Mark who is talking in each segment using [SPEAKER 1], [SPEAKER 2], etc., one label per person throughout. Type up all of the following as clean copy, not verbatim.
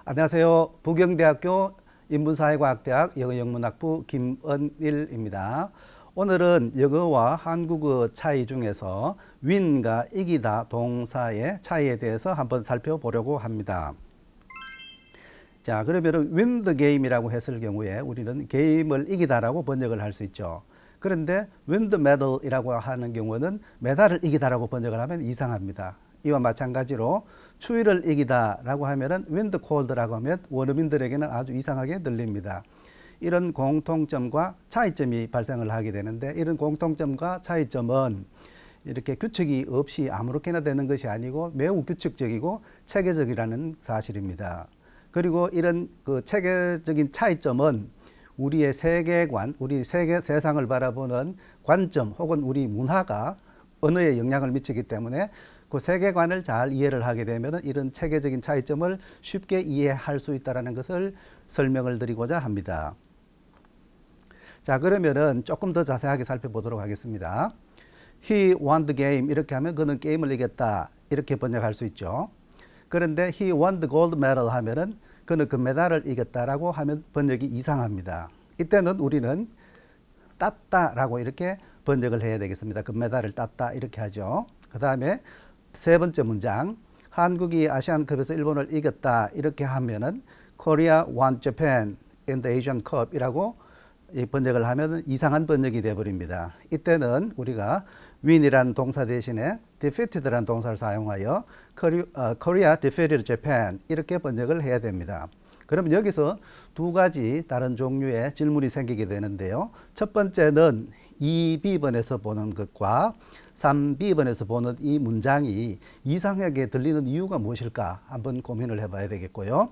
[SPEAKER 1] 안녕하세요. 부경대학교 인문사회과학대학 영어영문학부 김은일입니다. 오늘은 영어와 한국어 차이 중에서 win과 이기다 동사의 차이에 대해서 한번 살펴보려고 합니다. 자, 그러면 win the game이라고 했을 경우에 우리는 게임을 이기다라고 번역을 할 수 있죠. 그런데 win the medal이라고 하는 경우는 메달을 이기다라고 번역을 하면 이상합니다. 이와 마찬가지로 추위를 이기다라고 하면은 win the cold라고 하면 원어민들에게는 아주 이상하게 들립니다. 이런 공통점과 차이점이 발생을 하게 되는데, 이런 공통점과 차이점은 이렇게 규칙이 없이 아무렇게나 되는 것이 아니고 매우 규칙적이고 체계적이라는 사실입니다. 그리고 이런 그 체계적인 차이점은 우리의 세계관, 우리 세상을 바라보는 관점 혹은 우리 문화가 언어에 영향을 미치기 때문에 그 세계관을 잘 이해를 하게 되면 이런 체계적인 차이점을 쉽게 이해할 수 있다는 것을 설명을 드리고자 합니다. 자, 그러면은 조금 더 자세하게 살펴보도록 하겠습니다. He won the game 이렇게 하면 그는 게임을 이겼다 이렇게 번역할 수 있죠. 그런데 he won the gold medal 하면은 그는 금메달을 이겼다라고 하면 번역이 이상합니다. 이때는 우리는 땄다라고 이렇게 번역을 해야 되겠습니다. 금메달을 땄다 이렇게 하죠. 그 다음에 세 번째 문장, 한국이 아시안컵에서 일본을 이겼다 이렇게 하면은 Korea won Japan in the Asian Cup 이라고 번역을 하면 이상한 번역이 되어버립니다. 이때는 우리가 win이라는 동사 대신에 defeated라는 동사를 사용하여 Korea defeated Japan 이렇게 번역을 해야 됩니다. 그러면 여기서 두 가지 다른 종류의 질문이 생기게 되는데요. 첫 번째는 2B번에서 보는 것과 3B번에서 보는 이 문장이 이상하게 들리는 이유가 무엇일까 한번 고민을 해봐야 되겠고요.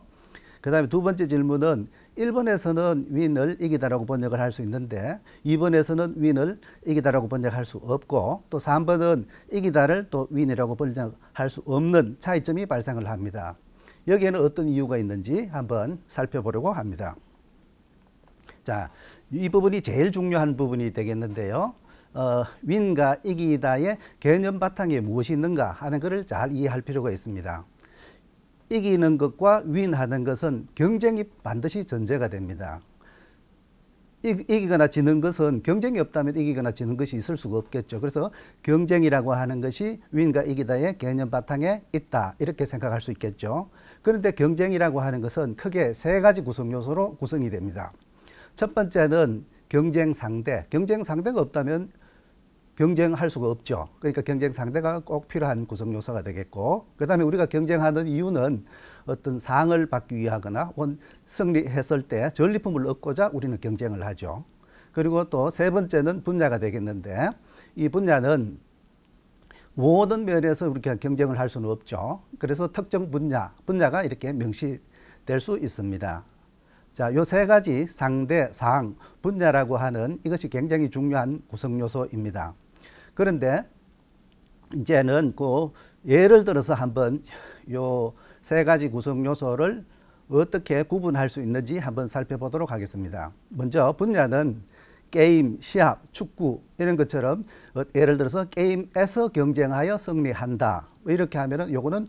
[SPEAKER 1] 그 다음에 두 번째 질문은 1번에서는 win을 이기다라고 번역을 할 수 있는데 2번에서는 win을 이기다라고 번역할 수 없고, 또 3번은 이기다를 또 win이라고 번역할 수 없는 차이점이 발생을 합니다. 여기에는 어떤 이유가 있는지 한번 살펴보려고 합니다. 자, 이 부분이 제일 중요한 부분이 되겠는데요. win과 이기다의 개념 바탕에 무엇이 있는가 하는 것을 잘 이해할 필요가 있습니다. 이기는 것과 win하는 것은 경쟁이 반드시 전제가 됩니다. 이기거나 지는 것은 경쟁이 없다면 이기거나 지는 것이 있을 수가 없겠죠. 그래서 경쟁이라고 하는 것이 win과 이기다의 개념 바탕에 있다 이렇게 생각할 수 있겠죠. 그런데 경쟁이라고 하는 것은 크게 세 가지 구성 요소로 구성이 됩니다. 첫 번째는 경쟁 상대. 경쟁 상대가 없다면 경쟁할 수가 없죠. 그러니까 경쟁 상대가 꼭 필요한 구성 요소가 되겠고, 그 다음에 우리가 경쟁하는 이유는 어떤 상을 받기 위하거나 혹은 승리했을 때 전리품을 얻고자 우리는 경쟁을 하죠. 그리고 또 세 번째는 분야가 되겠는데, 이 분야는 모든 면에서 우리가 경쟁을 할 수는 없죠. 그래서 특정 분야가 이렇게 명시될 수 있습니다. 자, 요 세 가지 상대, 상, 분야라고 하는 이것이 굉장히 중요한 구성 요소입니다. 그런데 이제는 그 예를 들어서 한번 요 세 가지 구성 요소를 어떻게 구분할 수 있는지 한번 살펴보도록 하겠습니다. 먼저 분야는 게임, 시합, 축구 이런 것처럼 예를 들어서 게임에서 경쟁하여 승리한다 이렇게 하면은 요거는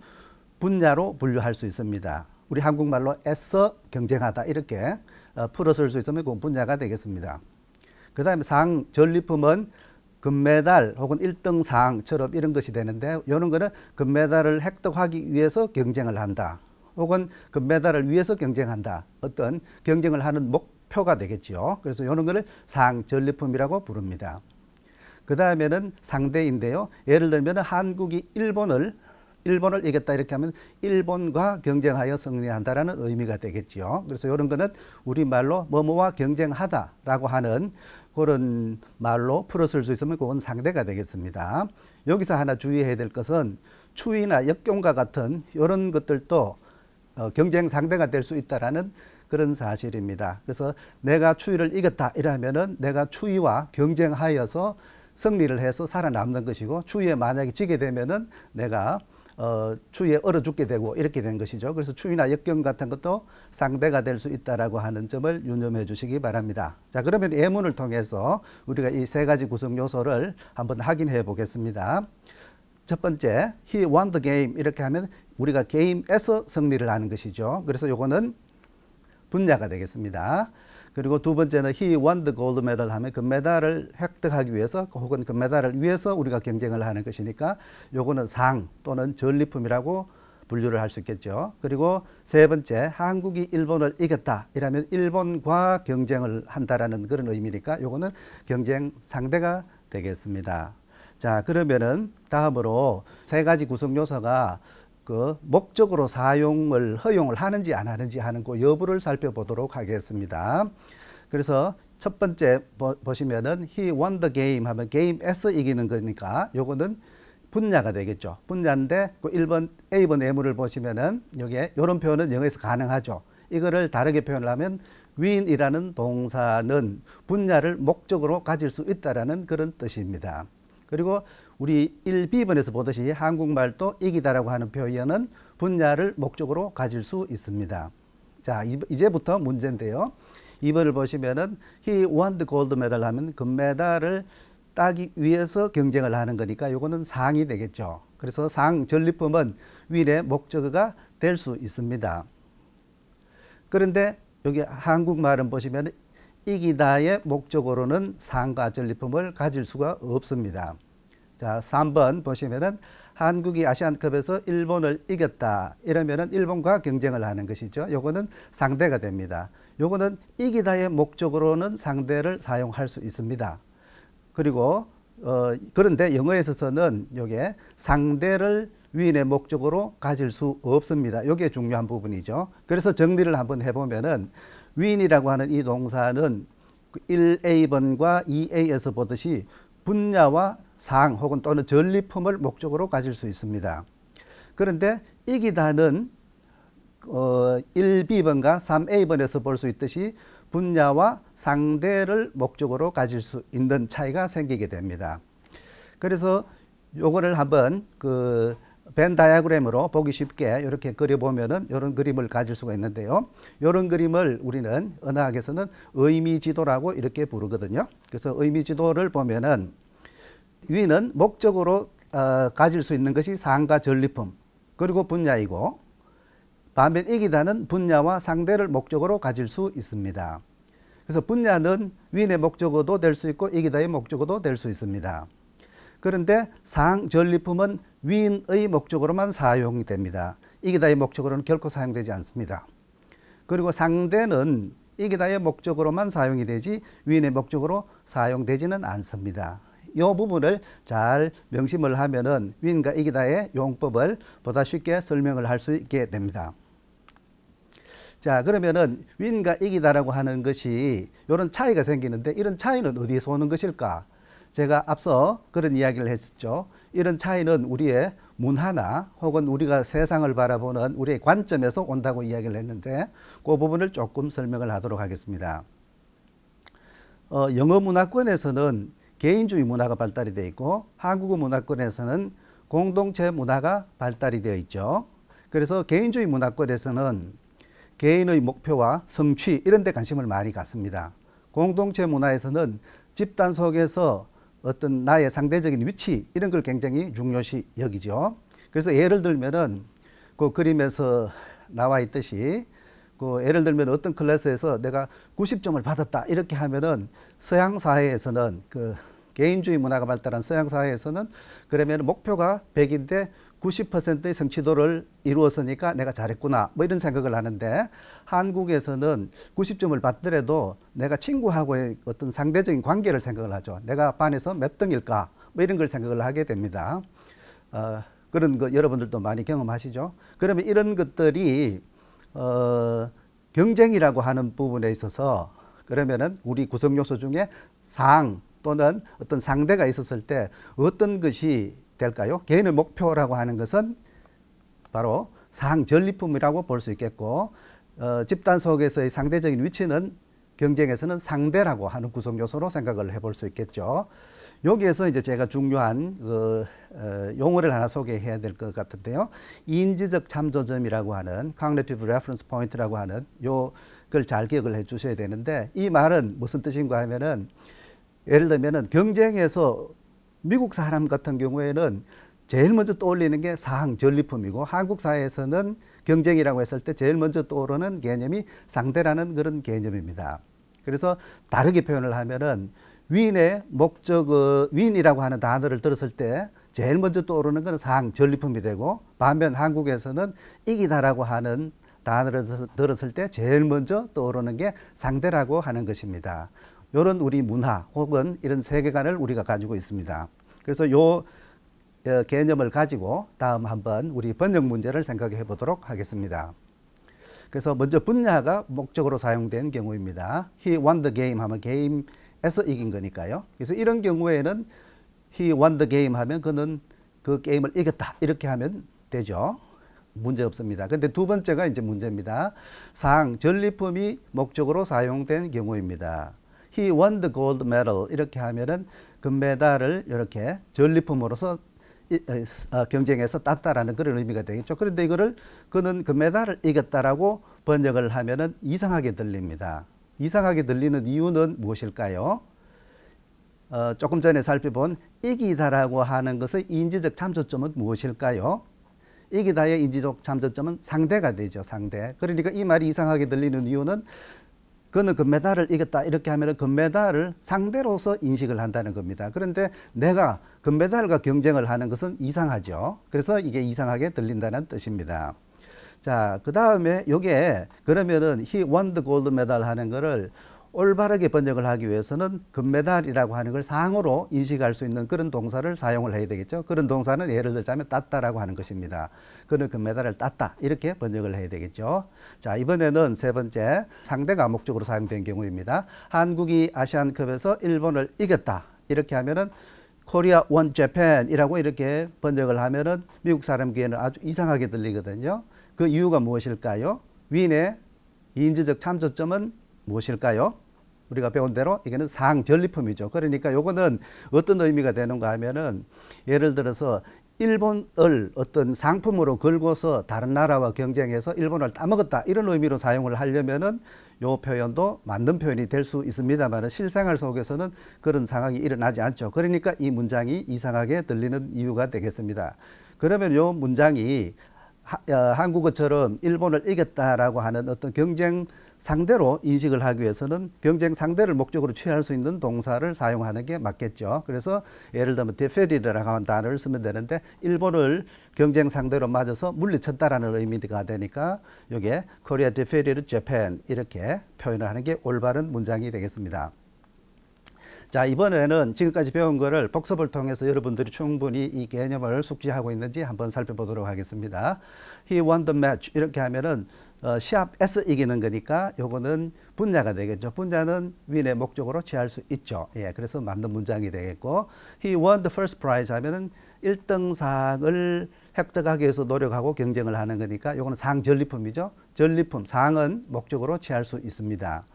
[SPEAKER 1] 분야로 분류할 수 있습니다. 우리 한국말로 애써 경쟁하다 이렇게 풀어 쓸 수 있으면 그 분야가 되겠습니다. 그 다음에 상, 전리품은 금메달 혹은 1등상처럼 이런 것이 되는데, 이런 거는 금메달을 획득하기 위해서 경쟁을 한다 혹은 금메달을 위해서 경쟁한다, 어떤 경쟁을 하는 목표가 되겠죠. 그래서 이런 거를 상, 전리품이라고 부릅니다. 그 다음에는 상대인데요. 예를 들면 한국이 일본을 이겼다 이렇게 하면 일본과 경쟁하여 승리한다라는 의미가 되겠죠. 그래서 이런 거는 우리말로 뭐뭐와 경쟁하다라고 하는 그런 말로 풀어 쓸 수 있으면 그건 상대가 되겠습니다. 여기서 하나 주의해야 될 것은 추위나 역경과 같은 이런 것들도 경쟁 상대가 될 수 있다라는 그런 사실입니다. 그래서 내가 추위를 이겼다 이러면은 내가 추위와 경쟁하여서 승리를 해서 살아남는 것이고, 추위에 만약에 지게 되면은 내가 추위에 얼어 죽게 되고 이렇게 된 것이죠. 그래서 추위나 역경 같은 것도 상대가 될 수 있다라고 하는 점을 유념해 주시기 바랍니다. 자, 그러면 예문을 통해서 우리가 이 세 가지 구성 요소를 한번 확인해 보겠습니다. 첫 번째, he won the game 이렇게 하면 우리가 게임에서 승리를 하는 것이죠. 그래서 요거는 분야가 되겠습니다. 그리고 두 번째는 he won the gold medal 하면 금메달을 획득하기 위해서 혹은 금메달을 위해서 우리가 경쟁을 하는 것이니까 요거는 상 또는 전리품이라고 분류를 할 수 있겠죠. 그리고 세 번째, 한국이 일본을 이겼다 이라면 일본과 경쟁을 한다라는 그런 의미니까 요거는 경쟁 상대가 되겠습니다. 자, 그러면은 다음으로 세 가지 구성 요소가 그 목적으로 사용을 허용을 하는지 안 하는지 하는 그 여부를 살펴보도록 하겠습니다. 그래서 첫 번째 보시면은 he won the game 하면 게임에서 이기는 거니까 요거는 분야가 되겠죠. 분야인데 그 1번 A번 예문을 보시면은 여기에 이런 표현은 영어에서 가능하죠. 이거를 다르게 표현을 하면 win이라는 동사는 분야를 목적으로 가질 수 있다라는 그런 뜻입니다. 그리고 우리 1B번에서 보듯이 한국말도 이기다라고 하는 표현은 분야를 목적으로 가질 수 있습니다. 자, 이제부터 문제인데요. 2번을 보시면은 he won the gold medal 하면 금메달을 따기 위해서 경쟁을 하는 거니까 요거는 상이 되겠죠. 그래서 상, 전리품은 win의 목적어가 될 수 있습니다. 그런데 여기 한국말은 보시면 이기다의 목적으로는 상과 전리품을 가질 수가 없습니다. 자, 3번 보시면은 한국이 아시안컵에서 일본을 이겼다 이러면은 일본과 경쟁을 하는 것이죠. 요거는 상대가 됩니다. 요거는 이기다의 목적으로는 상대를 사용할 수 있습니다. 그리고 그런데 영어에 있어서는 요게 상대를 위인의 목적으로 가질 수 없습니다. 요게 중요한 부분이죠. 그래서 정리를 한번 해보면은 win이라고 하는 이 동사는 1A번과 2A에서 보듯이 분야와 상 혹은 또는 전리품을 목적으로 가질 수 있습니다. 그런데 이기다는 1B번과 3A번에서 볼 수 있듯이 분야와 상대를 목적으로 가질 수 있는 차이가 생기게 됩니다. 그래서 요거를 한번 그 벤 다이어그램으로 보기 쉽게 이렇게 그려보면은 이런 그림을 가질 수가 있는데요. 이런 그림을 우리는 언어학에서는 의미지도라고 이렇게 부르거든요. 그래서 의미지도를 보면은 위는 목적으로 가질 수 있는 것이 상과 전리품 그리고 분야이고 반면 이기다는 분야와 상대를 목적으로 가질 수 있습니다. 그래서 분야는 위인의 목적어도 될 수 있고 이기다의 목적어도 될 수 있습니다. 그런데 상, 전리품은 위인의 목적으로만 사용이 됩니다. 이기다의 목적으로는 결코 사용되지 않습니다. 그리고 상대는 이기다의 목적으로만 사용이 되지 위인의 목적으로 사용되지는 않습니다. 이 부분을 잘 명심을 하면은 win과 이기다의 용법을 보다 쉽게 설명을 할 수 있게 됩니다. 자, 그러면은 win과 이기다라고 하는 것이 이런 차이가 생기는데 이런 차이는 어디에서 오는 것일까? 제가 앞서 그런 이야기를 했었죠. 이런 차이는 우리의 문화나 혹은 우리가 세상을 바라보는 우리의 관점에서 온다고 이야기를 했는데 그 부분을 조금 설명을 하도록 하겠습니다. 영어 문화권에서는 개인주의 문화가 발달이 되어 있고 한국어 문화권에서는 공동체 문화가 발달이 되어 있죠. 그래서 개인주의 문화권에서는 개인의 목표와 성취 이런 데 관심을 많이 갖습니다. 공동체 문화에서는 집단 속에서 어떤 나의 상대적인 위치 이런 걸 굉장히 중요시 여기죠. 그래서 예를 들면은 그 그림에서 나와 있듯이 그 예를 들면 어떤 클래스에서 내가 90점을 받았다 이렇게 하면은 서양 사회에서는 그 개인주의 문화가 발달한 서양 사회에서는 그러면 목표가 100인데 90%의 성취도를 이루었으니까 내가 잘했구나 뭐 이런 생각을 하는데 한국에서는 90점을 받더라도 내가 친구하고의 어떤 상대적인 관계를 생각을 하죠. 내가 반에서 몇 등일까 뭐 이런 걸 생각을 하게 됩니다. 그런 거 여러분들도 많이 경험하시죠. 그러면 이런 것들이 경쟁이라고 하는 부분에 있어서 그러면은 우리 구성 요소 중에 상 또는 어떤 상대가 있었을 때 어떤 것이 될까요? 개인의 목표라고 하는 것은 바로 상, 전리품이라고 볼 수 있겠고 집단 속에서의 상대적인 위치는 경쟁에서는 상대라고 하는 구성 요소로 생각을 해볼 수 있겠죠. 여기에서 이제 제가 중요한 용어를 하나 소개해야 될 것 같은데요. 인지적 참조점이라고 하는 cognitive reference point라고 하는 요걸 잘 기억을 해 주셔야 되는데, 이 말은 무슨 뜻인가 하면은, 예를 들면은 경쟁에서 미국 사람 같은 경우에는 제일 먼저 떠올리는 게 사항 전리품이고, 한국 사회에서는 경쟁이라고 했을 때 제일 먼저 떠오르는 개념이 상대라는 그런 개념입니다. 그래서 다르게 표현을 하면은 윈의 윈이라고 하는 단어를 들었을 때 제일 먼저 떠오르는 것은 사항 전리품이 되고, 반면 한국에서는 이기다라고 하는 단어를 들었을 때 제일 먼저 떠오르는 게 상대라고 하는 것입니다. 이런 우리 문화 혹은 이런 세계관을 우리가 가지고 있습니다. 그래서 요 개념을 가지고 다음 한번 우리 번역 문제를 생각해 보도록 하겠습니다. 그래서 먼저 분야가 목적으로 사용된 경우입니다. He won the game 하면 게임에서 이긴 거니까요. 그래서 이런 경우에는 He won the game 하면 그는 그 게임을 이겼다, 이렇게 하면 되죠. 문제 없습니다. 근데 두 번째가 이제 문제입니다. 사항 전리품이 목적으로 사용된 경우입니다. He won the gold medal 이렇게 하면은 금메달을 이렇게 전리품으로서 경쟁에서 땄다라는 그런 의미가 되겠죠. 그런데 이거를 그는 금메달을 이겼다라고 번역을 하면은 이상하게 들립니다. 이상하게 들리는 이유는 무엇일까요? 조금 전에 살펴본 이기다라고 하는 것의 인지적 참조점은 무엇일까요? 이기다의 인지적 참조점은 상대가 되죠. 상대. 그러니까 이 말이 이상하게 들리는 이유는 그는 금메달을 이겼다 이렇게 하면 금메달을 상대로서 인식을 한다는 겁니다. 그런데 내가 금메달과 경쟁을 하는 것은 이상하죠. 그래서 이게 이상하게 들린다는 뜻입니다. 자, 그 다음에 요게 그러면은 he won the gold medal 하는 거를 올바르게 번역을 하기 위해서는 금메달이라고 하는 걸 상으로 인식할 수 있는 그런 동사를 사용을 해야 되겠죠. 그런 동사는 예를 들자면 땄다라고 하는 것입니다. 그는 금메달을 땄다 이렇게 번역을 해야 되겠죠. 자, 이번에는 세 번째 상대가 목적으로 사용된 경우입니다. 한국이 아시안컵에서 일본을 이겼다 이렇게 하면은 Korea won Japan 이라고 이렇게 번역을 하면은 미국 사람 귀에는 아주 이상하게 들리거든요. 그 이유가 무엇일까요? 윈의 인지적 참조점은 무엇일까요? 우리가 배운 대로 이게는 사항 전리품이죠. 그러니까 요거는 어떤 의미가 되는가 하면은, 예를 들어서 일본을 어떤 상품으로 걸고서 다른 나라와 경쟁해서 일본을 따먹었다 이런 의미로 사용을 하려면은 요 표현도 맞는 표현이 될 수 있습니다만 실생활 속에서는 그런 상황이 일어나지 않죠. 그러니까 이 문장이 이상하게 들리는 이유가 되겠습니다. 그러면 요 문장이 한국어처럼 일본을 이겼다라고 하는 어떤 경쟁 상대로 인식을 하기 위해서는 경쟁 상대를 목적으로 취할 수 있는 동사를 사용하는 게 맞겠죠. 그래서 예를 들면 defeated라고 하는 단어를 쓰면 되는데, 일본을 경쟁 상대로 맞아서 물리쳤다라는 의미가 되니까 이게 Korea defeated Japan 이렇게 표현을 하는 게 올바른 문장이 되겠습니다. 자, 이번에는 지금까지 배운 거를 복습을 통해서 여러분들이 충분히 이 개념을 숙지하고 있는지 한번 살펴보도록 하겠습니다. He won the match 이렇게 하면은 시합에서 이기는 거니까 요거는 분야가 되겠죠. 분야는 윈의 목적으로 취할 수 있죠. 예, 그래서 맞는 문장이 되겠고, He won the first prize 하면은 1등상을 획득하기 위해서 노력하고 경쟁을 하는 거니까 요거는 상 전리품이죠. 전리품, 상은 목적으로 취할 수 있습니다.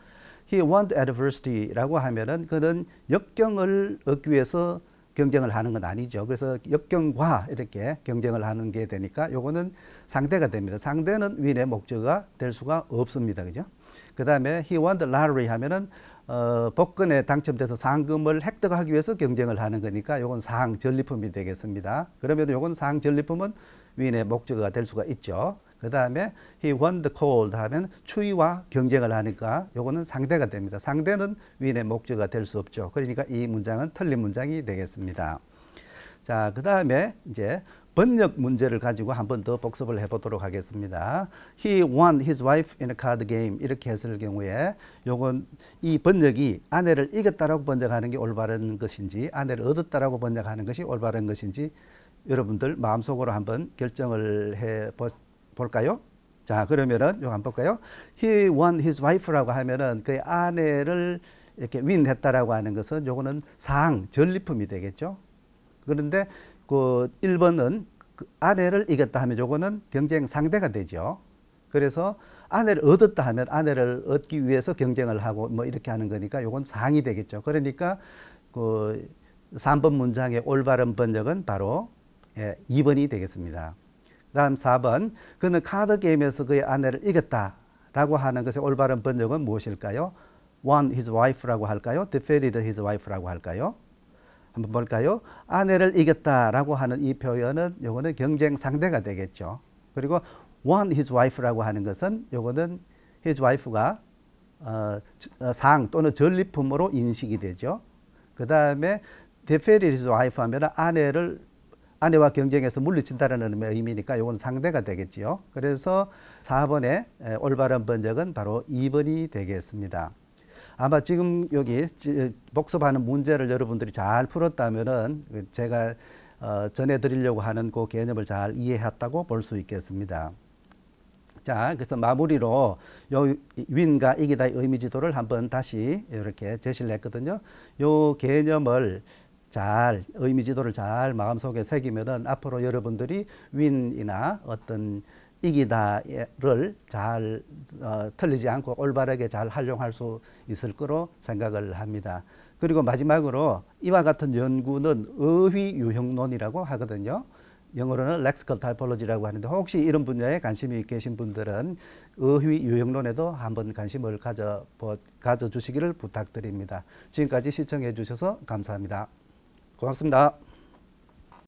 [SPEAKER 1] He won the adversity라고 하면은 그는 역경을 얻기 위해서 경쟁을 하는 건 아니죠. 그래서 역경과 이렇게 경쟁을 하는 게 되니까 요거는 상대가 됩니다. 상대는 윈의 목적어가 될 수가 없습니다. 그죠? 그 다음에 he won the lottery 하면은 복권에 당첨돼서 상금을 획득하기 위해서 경쟁을 하는 거니까 요건 상 전리품이 되겠습니다. 그러면 요건 상 전리품은 윈의 목적어가 될 수가 있죠. 그 다음에 he won the cold 하면 추위와 경쟁을 하니까 요거는 상대가 됩니다. 상대는 윈의 목적어가 될 수 없죠. 그러니까 이 문장은 틀린 문장이 되겠습니다. 자, 그 다음에 이제 번역 문제를 가지고 한 번 더 복습을 해보도록 하겠습니다. He won his wife in a card game 이렇게 했을 경우에 요건 이 번역이 아내를 이겼다라고 번역하는 게 올바른 것인지 아내를 얻었다라고 번역하는 것이 올바른 것인지 여러분들 마음속으로 한번 결정을 해 볼까요? 자, 그러면은 요거 한번 볼까요? He won his wife라고 하면은 그 아내를 이렇게 윈했다라고 하는 것은 요거는 사항 전리품이 되겠죠. 그런데 그 1번은 그 아내를 이겼다 하면 요거는 경쟁 상대가 되죠. 그래서 아내를 얻었다 하면 아내를 얻기 위해서 경쟁을 하고 뭐 이렇게 하는 거니까 요건 상이 되겠죠. 그러니까 그 3번 문장의 올바른 번역은 바로 2번이 되겠습니다. 그 다음 4번, 그는 카드 게임에서 그의 아내를 이겼다 라고 하는 것의 올바른 번역은 무엇일까요? won his wife라고 할까요? defeated his wife라고 할까요? 한번 볼까요? 아내를 이겼다 라고 하는 이 표현은 요거는 경쟁 상대가 되겠죠. 그리고 won his wife라고 하는 것은 요거는 his wife가 상 또는 전리품으로 인식이 되죠. 그 다음에 defeated his wife 하면 아내와 경쟁해서 물리친다는 의미니까 이건 상대가 되겠지요. 그래서 4번의 올바른 번역은 바로 2번이 되겠습니다. 아마 지금 여기 복습하는 문제를 여러분들이 잘 풀었다면은 제가 전해드리려고 하는 그 개념을 잘 이해했다고 볼 수 있겠습니다. 자, 그래서 마무리로 요 윈과 이기다의 의미 지도를 한번 다시 이렇게 제시를 했거든요. 요 개념을 의미 지도를 잘 마음속에 새기면은 앞으로 여러분들이 윈이나 어떤 이기다를 잘 틀리지 않고 올바르게 잘 활용할 수 있을 거로 생각을 합니다. 그리고 마지막으로 이와 같은 연구는 어휘 유형론이라고 하거든요. 영어로는 lexical typology라고 하는데 혹시 이런 분야에 관심이 계신 분들은 어휘 유형론에도 한번 관심을 가져주시기를 부탁드립니다. 지금까지 시청해 주셔서 감사합니다. 고맙습니다.